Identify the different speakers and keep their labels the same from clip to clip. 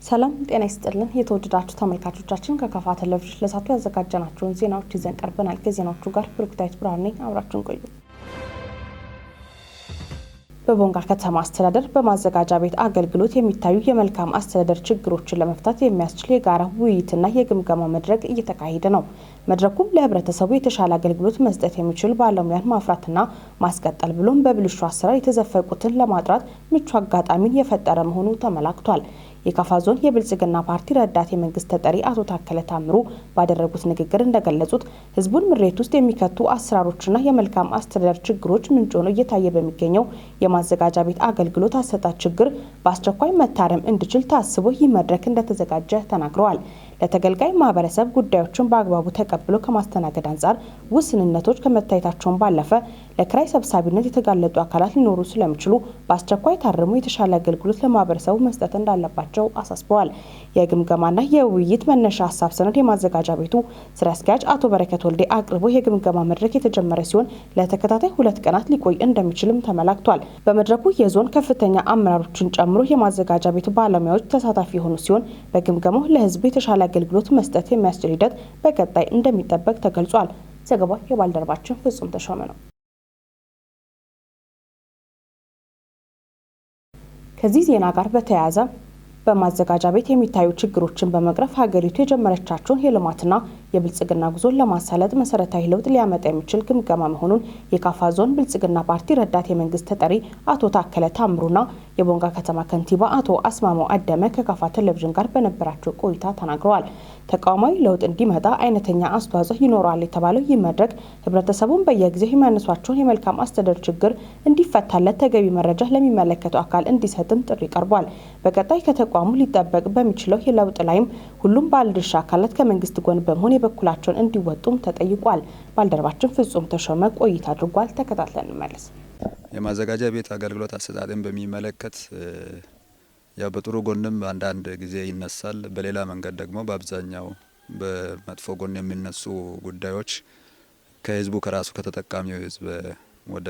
Speaker 1: ሰላም ጤና ይስጥልን የተወደዳችሁ ተመልካቾቻችን ከካፋ ቴሌቪዥን ለሳቱ ያዘጋጀናቸውን ዜናዎች ይዘን ቀርበናል። ከዜናዎቹ ጋር ብሩክታይት ብርሃኔ አብራችሁን ቆዩ። በቦንጋ ከተማ አስተዳደር በማዘጋጃ ቤት አገልግሎት የሚታዩ የመልካም አስተዳደር ችግሮችን ለመፍታት የሚያስችል የጋራ ውይይትና የግምገማ መድረክ እየተካሄደ ነው። መድረኩም ለህብረተሰቡ የተሻለ አገልግሎት መስጠት የሚችል ባለሙያን ማፍራትና ማስቀጠል ብሎም በብልሹ አሰራር የተዘፈቁትን ለማጥራት ምቹ አጋጣሚን የፈጠረ መሆኑ ተመላክቷል። የካፋ ዞን የብልጽግና ፓርቲ ረዳት የመንግስት ተጠሪ አቶ ታከለ ታምሩ ባደረጉት ንግግር እንደገለጹት ህዝቡን ምሬት ውስጥ የሚከቱ አሰራሮችና የመልካም አስተዳደር ችግሮች ምንጭ ሆነው እየታየ በሚገኘው የማዘጋጃ ቤት አገልግሎት አሰጣጥ ችግር በአስቸኳይ መታረም እንዲችል ታስቦ ይህ መድረክ እንደተዘጋጀ ተናግረዋል። ለተገልጋይ ማህበረሰብ ጉዳዮችን በአግባቡ ተቀብሎ ከማስተናገድ አንጻር ውስንነቶች ከመታየታቸውን ባለፈ ለክራይ ሰብሳቢነት የተጋለጡ አካላት ሊኖሩ ስለሚችሉ በአስቸኳይ ታርሞ የተሻለ አገልግሎት ለማህበረሰቡ መስጠት እንዳለባቸው አሳስበዋል። የግምገማና የውይይት መነሻ ሀሳብ ሰነድ የማዘጋጃ ቤቱ ስራ አስኪያጅ አቶ በረከት ወልዴ አቅርቦ የግምገማ መድረክ የተጀመረ ሲሆን ለተከታታይ 2 ቀናት ሊቆይ እንደሚችልም ተመላክቷል። በመድረኩ የዞን ከፍተኛ አመራሮችን ጨምሮ የማዘጋጃ ቤቱ ባለሙያዎች ተሳታፊ የሆኑ ሲሆን በግምገማው ለህዝቡ የተሻለ አገልግሎት መስጠት የሚያስችል ሂደት በቀጣይ እንደሚጠበቅ ተገልጿል። ዘገባው የባልደረባችን ፍጹም ተሾመ ነው። ከዚህ ዜና ጋር በተያያዘ በማዘጋጃ ቤት የሚታዩ ችግሮችን በመቅረፍ ሀገሪቱ የጀመረቻቸውን የልማትና የብልጽግና ጉዞን ለማሳለጥ መሰረታዊ ለውጥ ሊያመጣ የሚችል ግምገማ መሆኑን የካፋ ዞን ብልጽግና ፓርቲ ረዳት የመንግስት ተጠሪ አቶ ታከለ ታምሩና የቦንጋ ከተማ ከንቲባ አቶ አስማማው አደመ ከካፋ ቴሌቪዥን ጋር በነበራቸው ቆይታ ተናግረዋል። ተቋማዊ ለውጥ እንዲመጣ አይነተኛ አስተዋጽኦ ይኖራል የተባለው ይህ መድረክ ህብረተሰቡን በየጊዜው የሚያነሷቸውን የመልካም አስተዳደር ችግር እንዲፈታለት ተገቢ መረጃ ለሚመለከተው አካል እንዲሰጥም ጥሪ ቀርቧል። በቀጣይ ከተቋሙ ሊጠበቅ በሚችለው የለውጥ ላይም ሁሉም ባለድርሻ አካላት ከመንግስት ጎን በመሆን የበኩላቸውን እንዲወጡም ተጠይቋል። ባልደረባችን ፍጹም ተሾመ ቆይታ አድርጓል። ተከታትለን እንመለስ።
Speaker 2: የማዘጋጃ ቤት አገልግሎት አሰጣጥን በሚመለከት ያው በጥሩ ጎንም አንዳንድ ጊዜ ይነሳል። በሌላ መንገድ ደግሞ በአብዛኛው በመጥፎ ጎን የሚነሱ ጉዳዮች ከህዝቡ ከራሱ ከተጠቃሚው ህዝብ ወደ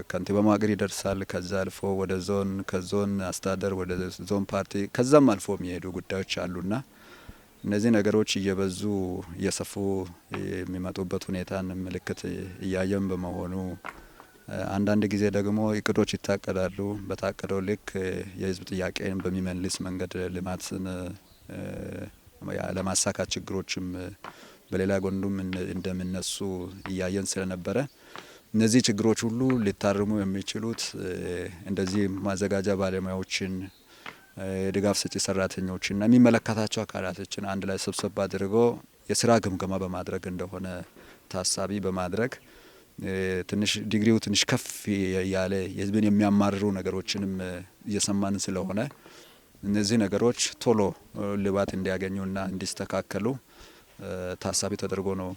Speaker 2: ከንቲባ መዋቅር ይደርሳል። ከዛ አልፎ ወደ ዞን፣ ከዞን አስተዳደር ወደ ዞን ፓርቲ፣ ከዛም አልፎ የሚሄዱ ጉዳዮች አሉና እነዚህ ነገሮች እየበዙ እየሰፉ የሚመጡበት ሁኔታን ምልክት እያየን በመሆኑ አንዳንድ ጊዜ ደግሞ እቅዶች ይታቀዳሉ። በታቀደው ልክ የህዝብ ጥያቄን በሚመልስ መንገድ ልማትን ለማሳካት ችግሮችም በሌላ ጎንዱም እንደሚነሱ እያየን ስለነበረ እነዚህ ችግሮች ሁሉ ሊታርሙ የሚችሉት እንደዚህ ማዘጋጃ ባለሙያዎችን የድጋፍ ሰጪ ሰራተኞችና የሚመለከታቸው አካላቶችን አንድ ላይ ሰብሰብ አድርገው የስራ ግምገማ በማድረግ እንደሆነ ታሳቢ በማድረግ ትንሽ ዲግሪው ትንሽ ከፍ ያለ የህዝብን የሚያማርሩ ነገሮችንም እየሰማን ስለሆነ እነዚህ ነገሮች ቶሎ ልባት እንዲያገኙና እንዲስተካከሉ ታሳቢ ተደርጎ ነው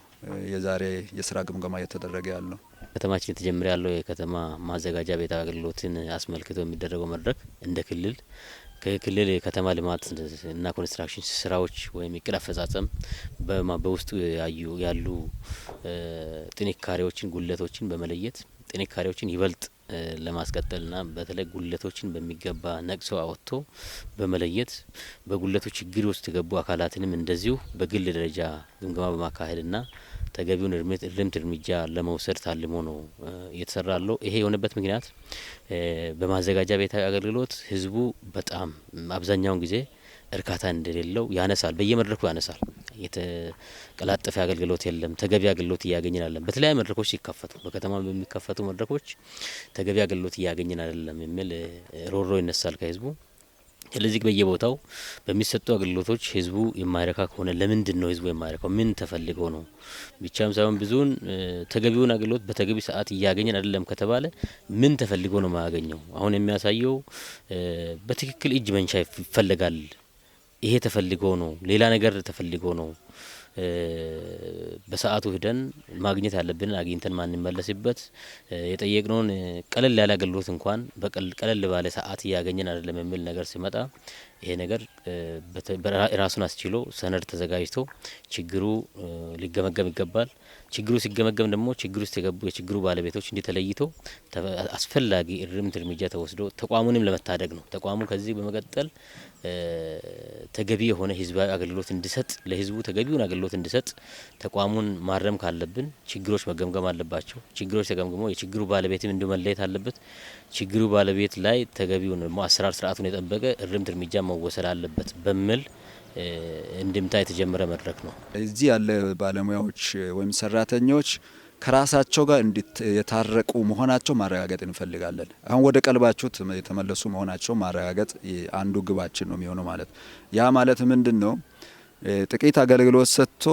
Speaker 2: የዛሬ የስራ ግምገማ እየተደረገ ያለው።
Speaker 3: ከተማችን የተጀመረ ያለው የከተማ ማዘጋጃ ቤት አገልግሎትን አስመልክቶ የሚደረገው መድረክ እንደ ክልል ከክልል የከተማ ልማት እና ኮንስትራክሽን ስራዎች ወይም እቅድ አፈጻጸም በውስጡ ያሉ ጥንካሬዎችን፣ ጉድለቶችን በመለየት ጥንካሬዎችን ይበልጥ ለማስቀጠልና በተለይ ጉድለቶችን በሚገባ ነቅሶ አወጥቶ በመለየት በጉድለቱ ችግር ውስጥ የገቡ አካላትንም እንደዚሁ በግል ደረጃ ግምገማ በማካሄድና ተገቢውን እርምት እርምጃ ለመውሰድ ታልሞ ነው እየተሰራ ያለው። ይሄ የሆነበት ምክንያት በማዘጋጃ ቤት አገልግሎት ህዝቡ በጣም አብዛኛውን ጊዜ እርካታ እንደሌለው ያነሳል። በየመድረኩ ያነሳል። የተቀላጠፈ አገልግሎት የለም፣ ተገቢ አገልግሎት እያገኘን አይደለም። በተለያዩ መድረኮች ሲከፈቱ በከተማ በሚከፈቱ መድረኮች ተገቢ አገልግሎት እያገኘን አይደለም የሚል ሮሮ ይነሳል ከህዝቡ። ስለዚህ በየቦታው በሚሰጡ አገልግሎቶች ህዝቡ የማይረካ ከሆነ ለምንድን ነው ህዝቡ የማይረካው? ምን ተፈልገው ነው? ብቻም ሳይሆን ብዙውን ተገቢውን አገልግሎት በተገቢ ሰዓት እያገኘን አይደለም ከተባለ ምን ተፈልጎ ነው ማያገኘው? አሁን የሚያሳየው በትክክል እጅ መንሻ ይፈልጋል። ይሄ ተፈልጎ ነው፣ ሌላ ነገር ተፈልጎ ነው። በሰዓቱ ሄደን ማግኘት ያለብንን አግኝተን ማንመለስበት የጠየቅነውን ቀለል ያለ አገልግሎት እንኳን ቀለል ባለ ሰዓት እያገኘን አይደለም የሚል ነገር ሲመጣ ይሄ ነገር ራሱን አስችሎ ሰነድ ተዘጋጅቶ ችግሩ ሊገመገም ይገባል። ችግሩ ሲገመገም ደግሞ ችግሩ ውስጥ የገቡ የችግሩ ባለቤቶች እንዲተለይቶ አስፈላጊ እርምት እርምጃ ተወስዶ ተቋሙንም ለመታደግ ነው። ተቋሙ ከዚህ በመቀጠል ተገቢ የሆነ ህዝባዊ አገልግሎት እንዲሰጥ ለህዝቡ ተገቢውን አገልግሎት እንዲሰጥ ተቋሙን ማረም ካለብን ችግሮች መገምገም አለባቸው። ችግሮች ተገምግሞ የችግሩ ባለቤትም እንዲመለየት አለበት። ችግሩ ባለቤት ላይ ተገቢውን አሰራር ስርዓቱን የጠበቀ እርምት እርምጃ መወሰድ አለበት በሚል እንድምታ የተጀመረ መድረክ ነው።
Speaker 2: እዚህ ያለ ባለሙያዎች ወይም ሰራተኞች ከራሳቸው ጋር የታረቁ መሆናቸው ማረጋገጥ እንፈልጋለን። አሁን ወደ ቀልባቸው የተመለሱ መሆናቸው ማረጋገጥ አንዱ ግባችን ነው የሚሆነው ማለት። ያ ማለት ምንድነው? ጥቂት አገልግሎት ሰጥቶ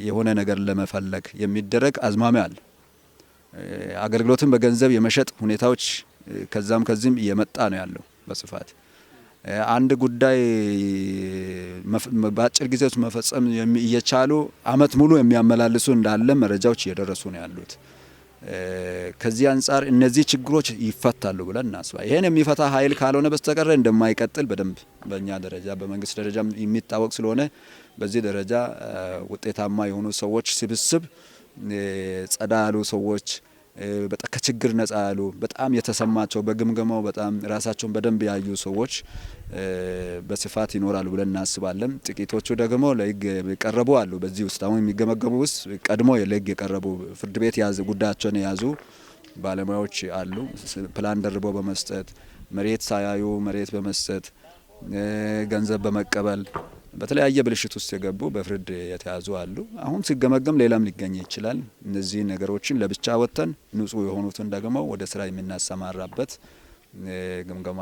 Speaker 2: የሆነ ነገር ለመፈለግ የሚደረግ አዝማሚያ አለ። አገልግሎትን በገንዘብ የመሸጥ ሁኔታዎች ከዛም ከዚህም እየመጣ ነው ያለው በስፋት። አንድ ጉዳይ በአጭር ጊዜ ውስጥ መፈጸም እየቻሉ አመት ሙሉ የሚያመላልሱ እንዳለ መረጃዎች እየደረሱ ነው ያሉት። ከዚህ አንጻር እነዚህ ችግሮች ይፈታሉ ብለን እናስባለን። ይሄን የሚፈታ ኃይል ካልሆነ በስተቀር እንደማይቀጥል በደንብ በእኛ ደረጃ በመንግስት ደረጃ የሚታወቅ ስለሆነ በዚህ ደረጃ ውጤታማ የሆኑ ሰዎች ስብስብ ጸዳ ያሉ ሰዎች በጣም ከችግር ነጻ ያሉ በጣም የተሰማቸው በግምገማው በጣም ራሳቸውን በደንብ ያዩ ሰዎች በስፋት ይኖራሉ ብለን እናስባለን። ጥቂቶቹ ደግሞ ለህግ የቀረቡ አሉ። በዚህ ውስጥ አሁን የሚገመገሙ ውስጥ ቀድሞ ለህግ የቀረቡ ፍርድ ቤት ጉዳያቸውን የያዙ ባለሙያዎች አሉ። ፕላን ደርበው በመስጠት መሬት ሳያዩ መሬት በመስጠት ገንዘብ በመቀበል በተለያየ ብልሽት ውስጥ የገቡ በፍርድ የተያዙ አሉ። አሁን ሲገመገም ሌላም ሊገኝ ይችላል። እነዚህ ነገሮችን ለብቻ ወጥተን ንጹህ የሆኑትን ደግሞ ወደ ስራ የምናሰማራበት ግምገማ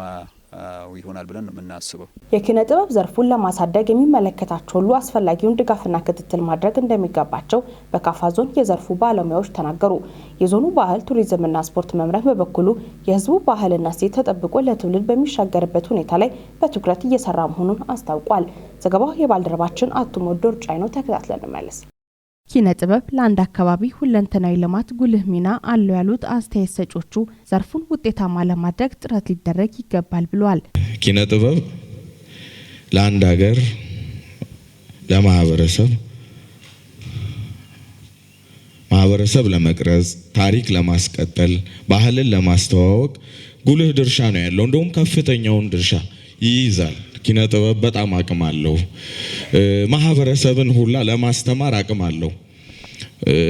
Speaker 2: ይሆናል ብለን ነው የምናስበው።
Speaker 1: የኪነ ጥበብ ዘርፉን ለማሳደግ የሚመለከታቸው ሁሉ አስፈላጊውን ድጋፍና ክትትል ማድረግ እንደሚገባቸው በካፋ ዞን የዘርፉ ባለሙያዎች ተናገሩ። የዞኑ ባህል ቱሪዝምና ስፖርት መምሪያ በበኩሉ የህዝቡ ባህልና እሴት ተጠብቆ ለትውልድ በሚሻገርበት ሁኔታ ላይ በትኩረት እየሰራ መሆኑን አስታውቋል። ዘገባው የባልደረባችን አቱሞ ዶርጫይ ነው። ተከታትለን እንመለስ። ኪነ ጥበብ ለአንድ አካባቢ ሁለንተናዊ ልማት ጉልህ ሚና አለው ያሉት አስተያየት ሰጪዎቹ ዘርፉን ውጤታማ ለማድረግ ጥረት ሊደረግ ይገባል ብለዋል።
Speaker 4: ኪነ ጥበብ ለአንድ ሀገር ማህበረሰብ ለመቅረጽ፣ ታሪክ ለማስቀጠል፣ ባህልን ለማስተዋወቅ ጉልህ ድርሻ ነው ያለው። እንደውም ከፍተኛውን ድርሻ ይይዛል። ኪነ ጥበብ በጣም አቅም አለው። ማህበረሰብን ሁላ ለማስተማር አቅም አለው።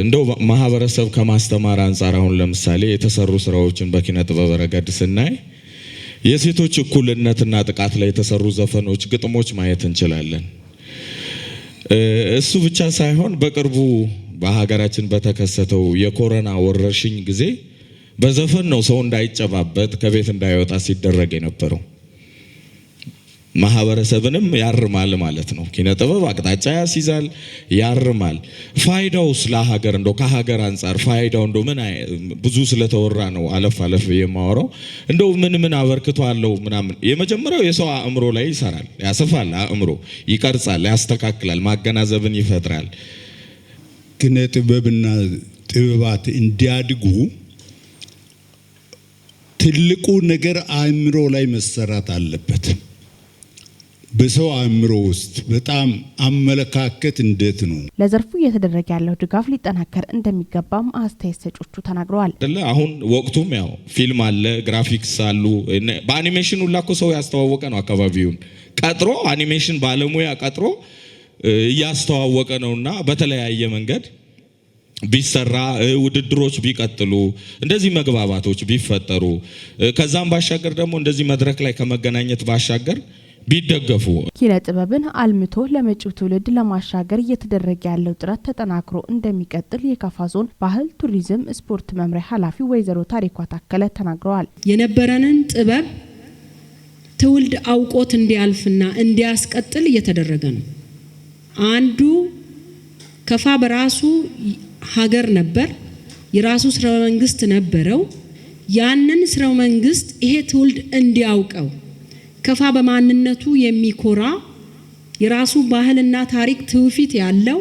Speaker 4: እንደው ማህበረሰብ ከማስተማር አንጻር አሁን ለምሳሌ የተሰሩ ስራዎችን በኪነ ጥበብ ረገድ ስናይ የሴቶች እኩልነትና ጥቃት ላይ የተሰሩ ዘፈኖች፣ ግጥሞች ማየት እንችላለን። እሱ ብቻ ሳይሆን በቅርቡ በሀገራችን በተከሰተው የኮሮና ወረርሽኝ ጊዜ በዘፈን ነው ሰው እንዳይጨባበጥ ከቤት እንዳይወጣ ሲደረግ የነበረው። ማህበረሰብንም ያርማል ማለት ነው። ኪነ ጥበብ አቅጣጫ ያስይዛል፣ ያርማል። ፋይዳው ስለ ሀገር እንደው ከሀገር አንጻር ፋይዳው እንደው ምን ብዙ ስለተወራ ነው አለፍ የማወራው። እንደው ምን አበርክቶ አለው ምናምን። የመጀመሪያው የሰው አእምሮ ላይ ይሰራል፣ ያሰፋል፣ አእምሮ ይቀርጻል፣ ያስተካክላል፣ ማገናዘብን ይፈጥራል።
Speaker 5: ኪነ ጥበብና ጥበባት እንዲያድጉ ትልቁ ነገር አእምሮ ላይ መሰራት አለበት። በሰው አእምሮ ውስጥ በጣም አመለካከት እንዴት ነው
Speaker 1: ለዘርፉ እየተደረገ ያለው ድጋፍ ሊጠናከር እንደሚገባም አስተያየት ሰጪዎቹ ተናግረዋል።
Speaker 4: አሁን ወቅቱም ያው ፊልም አለ፣ ግራፊክስ አሉ። በአኒሜሽን ሁላ እኮ ሰው ያስተዋወቀ ነው። አካባቢውን ቀጥሮ አኒሜሽን ባለሙያ ቀጥሮ እያስተዋወቀ ነውና በተለያየ መንገድ ቢሰራ ውድድሮች ቢቀጥሉ እንደዚህ መግባባቶች ቢፈጠሩ ከዛም ባሻገር ደግሞ እንደዚህ መድረክ ላይ ከመገናኘት ባሻገር ቢደገፉ
Speaker 1: ኪነ ጥበብን አልምቶ ለመጪው ትውልድ ለማሻገር እየተደረገ ያለው ጥረት ተጠናክሮ እንደሚቀጥል የካፋ ዞን ባህል ቱሪዝም ስፖርት መምሪያ ኃላፊ ወይዘሮ ታሪኳ ታከለ ተናግረዋል።
Speaker 6: የነበረንን ጥበብ ትውልድ አውቆት እንዲያልፍና እንዲያስቀጥል እየተደረገ ነው። አንዱ ካፋ በራሱ ሀገር ነበር፣ የራሱ ስርወ መንግስት ነበረው። ያንን ስርወ መንግስት ይሄ ትውልድ እንዲያውቀው ካፋ በማንነቱ የሚኮራ የራሱ ባህልና ታሪክ ትውፊት ያለው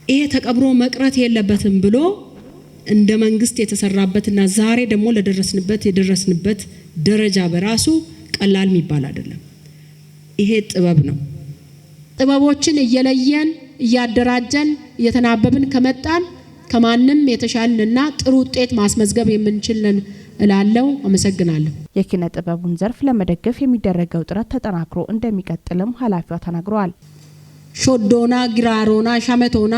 Speaker 6: ይሄ ተቀብሮ መቅረት የለበትም ብሎ እንደ መንግስት የተሰራበትና ዛሬ ደግሞ የደረስንበት ደረጃ በራሱ ቀላል የሚባል አይደለም። ይሄ ጥበብ ነው። ጥበቦችን እየለየን እያደራጀን እየተናበብን ከመጣን ከማንም የተሻለና ጥሩ ውጤት ማስመዝገብ የምንችልን እላለሁ። አመሰግናለሁ።
Speaker 1: የኪነ ጥበቡን ዘርፍ ለመደገፍ የሚደረገው ጥረት ተጠናክሮ እንደሚቀጥልም ኃላፊዋ ተናግረዋል።
Speaker 6: ሾዶና፣ ግራሮና፣ ሻመቶና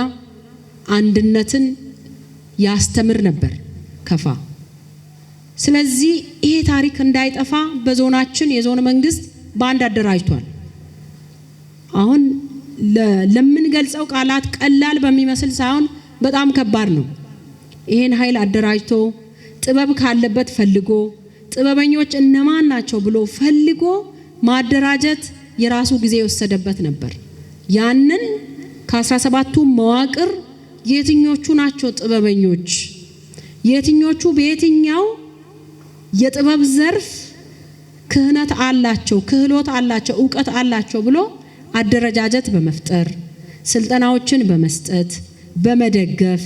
Speaker 6: አንድነትን ያስተምር ነበር ከፋ። ስለዚህ ይሄ ታሪክ እንዳይጠፋ በዞናችን የዞን መንግስት ባንድ አደራጅቷል። አሁን ለምንገልጸው ቃላት ቀላል በሚመስል ሳይሆን በጣም ከባድ ነው። ይሄን ኃይል አደራጅቶ ጥበብ ካለበት ፈልጎ ጥበበኞች እነማን ናቸው ብሎ ፈልጎ ማደራጀት የራሱ ጊዜ የወሰደበት ነበር። ያንን ከ17ቱ መዋቅር የትኞቹ ናቸው ጥበበኞች፣ የትኞቹ በየትኛው የጥበብ ዘርፍ ክህነት አላቸው፣ ክህሎት አላቸው፣ ዕውቀት አላቸው ብሎ አደረጃጀት በመፍጠር ስልጠናዎችን በመስጠት በመደገፍ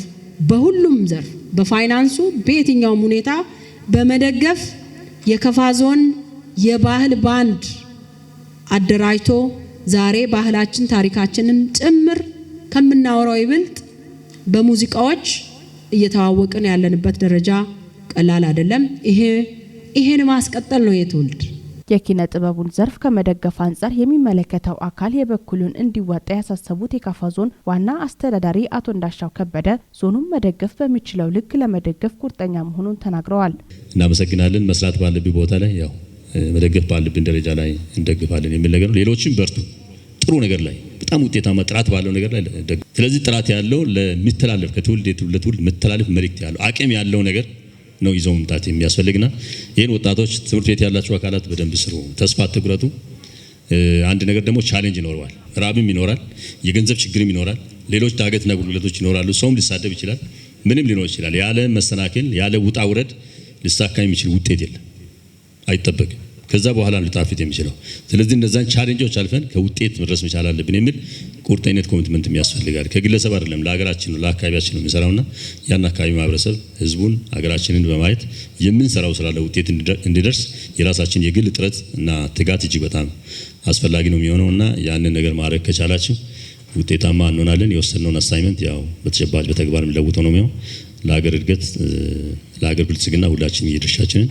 Speaker 6: በሁሉም ዘርፍ በፋይናንሱ በየትኛውም ሁኔታ በመደገፍ የከፋ ዞን የባህል ባንድ አደራጅቶ ዛሬ ባህላችን ታሪካችንን ጭምር ከምናወራው ይበልጥ በሙዚቃዎች እየተዋወቅን ያለንበት ደረጃ ቀላል አይደለም። ይሄን ማስቀጠል ነው የትውልድ
Speaker 1: የኪነ ጥበቡን ዘርፍ ከመደገፍ አንጻር የሚመለከተው አካል የበኩሉን እንዲወጣ ያሳሰቡት የካፋ ዞን ዋና አስተዳዳሪ አቶ እንዳሻው ከበደ ዞኑን መደገፍ በሚችለው ልክ ለመደገፍ ቁርጠኛ መሆኑን ተናግረዋል።
Speaker 7: እናመሰግናለን። መስራት ባለብን ቦታ ላይ ያው መደገፍ ባለብን ደረጃ ላይ እንደግፋለን የሚል ነገር ነው። ሌሎችም በርቱ፣ ጥሩ ነገር ላይ በጣም ውጤታማ ጥራት ባለው ነገር ላይ ስለዚህ ጥራት ያለው ለሚተላለፍ ከትውልድ ለትውልድ መተላለፍ መልእክት ያለው አቅም ያለው ነገር ነው ይዘው መምጣት የሚያስፈልግና ይሄን ወጣቶች ትምህርት ቤት ያላችሁ አካላት በደንብ ስሩ፣ ተስፋ አትቁረጡ። አንድ ነገር ደግሞ ቻሌንጅ ይኖራል፣ ራብም ይኖራል፣ የገንዘብ ችግርም ይኖራል፣ ሌሎች ዳገትና ጉልበቶች ይኖራሉ። ሰውም ሊሳደብ ይችላል፣ ምንም ሊኖር ይችላል። ያለ መሰናክል ያለ ውጣ ውረድ ሊሳካ የሚችል ውጤት የለም፣ አይጠበቅም። ከዛ በኋላ ሊጣፍጥ የሚችለው ስለዚህ እነዛን ቻሌንጆች አልፈን ከውጤት መድረስ መቻል አለብን የሚል ቁርጠኝነት ኮሚትመንት የሚያስፈልጋል። ከግለሰብ አይደለም ለሀገራችን ነው ለአካባቢያችን ነው የሚሰራውና ያን አካባቢ ማህበረሰብ ህዝቡን ሀገራችንን በማየት የምንሰራው ስራ ለውጤት እንዲደርስ የራሳችን የግል ጥረት እና ትጋት እጅግ በጣም አስፈላጊ ነው የሚሆነውና ያንን ነገር ማድረግ ከቻላችሁ ውጤታማ እንሆናለን። የወሰነውን አሳይመንት ያው በተጨባጭ በተግባር የሚለውጠው ነው የሚሆነው። ለሀገር እድገት ለሀገር ብልጽግና ሁላችንም የድርሻችንን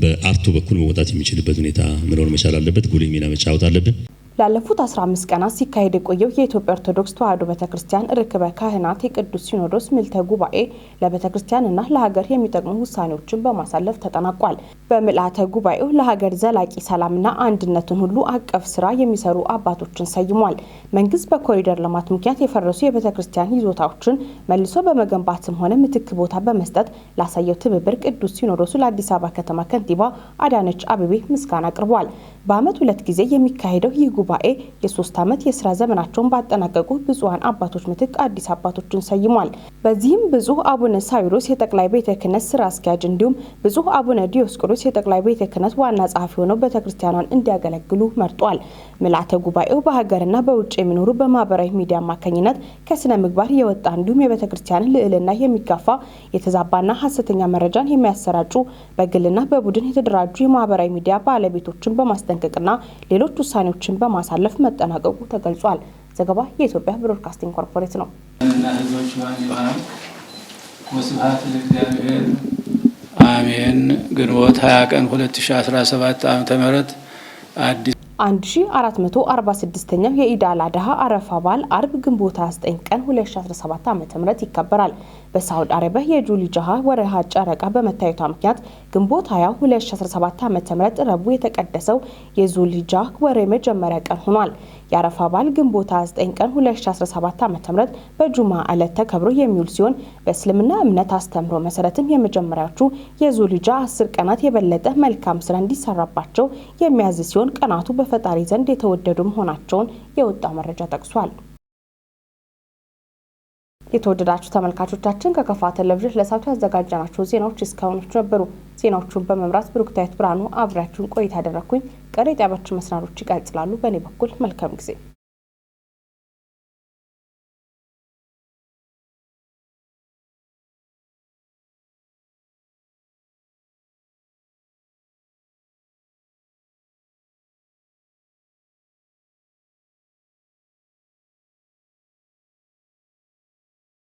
Speaker 7: በአርቱ በኩል መወጣት የሚችልበት ሁኔታ መኖር መቻል አለበት። ጉልህ ሚና መጫወት አለብን።
Speaker 1: ላለፉት 15 ቀናት ሲካሄድ የቆየው የኢትዮጵያ ኦርቶዶክስ ተዋሕዶ ቤተክርስቲያን ርክበ ካህናት የቅዱስ ሲኖዶስ ምልዕተ ጉባኤ ለቤተክርስቲያንና ለሀገር የሚጠቅሙ ውሳኔዎችን በማሳለፍ ተጠናቋል። በምልዓተ ጉባኤው ለሀገር ዘላቂ ሰላምና አንድነትን ሁሉ አቀፍ ስራ የሚሰሩ አባቶችን ሰይሟል። መንግስት በኮሪደር ልማት ምክንያት የፈረሱ የቤተክርስቲያን ይዞታዎችን መልሶ በመገንባትም ሆነ ምትክ ቦታ በመስጠት ላሳየው ትብብር ቅዱስ ሲኖዶሱ ለአዲስ አበባ ከተማ ከንቲባ አዳነች አቤቤ ምስጋና አቅርቧል። በዓመት 2 ጊዜ የሚካሄደው ይህ ጉባኤ የ3 ዓመት የስራ ዘመናቸውን ባጠናቀቁ ብፁዓን አባቶች ምትክ አዲስ አባቶችን ሰይሟል። በዚህም ብፁዕ አቡነ ሳዊሮስ የጠቅላይ ቤተ ክህነት ስራ አስኪያጅ እንዲሁም ብፁዕ አቡነ ዲዮስቆሮስ የጠቅላይ ቤተ ክህነት ዋና ጸሐፊ ሆነው ቤተክርስቲያኗን እንዲያገለግሉ መርጧል። ምልዓተ ጉባኤው በሀገርና በውጭ የሚኖሩ በማህበራዊ ሚዲያ አማካኝነት ከስነ ምግባር የወጣ እንዲሁም የቤተክርስቲያንን ልዕልና የሚጋፋ የተዛባና ሐሰተኛ መረጃን የሚያሰራጩ በግልና በቡድን የተደራጁ የማህበራዊ ሚዲያ ባለቤቶችን በማስጠንቀቅና ሌሎች ውሳኔዎችን በማሳለፍ መጠናቀቁ ተገልጿል። ዘገባ የኢትዮጵያ ብሮድካስቲንግ ኮርፖሬት ነው።
Speaker 8: አሜን። ግንቦት 20 ቀን 2017 ዓ.ም አዲስ
Speaker 1: 1446ኛው የኢድ አል አድሃ አረፋ በዓል አርብ ግንቦት 29 ቀን 2017 ዓ.ም ይከበራል። በሳውዲ አረቢያ የጁልጃህ ወርሃ ጨረቃ በመታየቷ ምክንያት ግንቦት 20 2017 ዓ.ም ረቡዕ የተቀደሰው የዙልጃህ ወር መጀመሪያ ቀን ሆኗል። የአረፋ በዓል ግንቦት 29 ቀን 2017 ዓ.ም በጁማ ዕለት ተከብሮ የሚውል ሲሆን በእስልምና እምነት አስተምሮ መሰረትም የመጀመሪያዎቹ የዙልጃ 10 ቀናት የበለጠ መልካም ስራ እንዲሰራባቸው የሚያዝ ሲሆን ቀናቱ በፈጣሪ ዘንድ የተወደዱ መሆናቸውን የወጣው መረጃ ጠቅሷል። የተወደዳችሁ ተመልካቾቻችን ከከፋ ቴሌቪዥን ለሰዓቱ ያዘጋጀናቸው ዜናዎች እስካሁኖቹ ነበሩ። ዜናዎቹን በመምራት ብሩክታይት ብርሃኑ አብራችሁን ቆይታ ያደረኩኝ። ቀሪ ጣቢያችን መስናዶች ይቀጥላሉ። በእኔ በኩል መልካም ጊዜ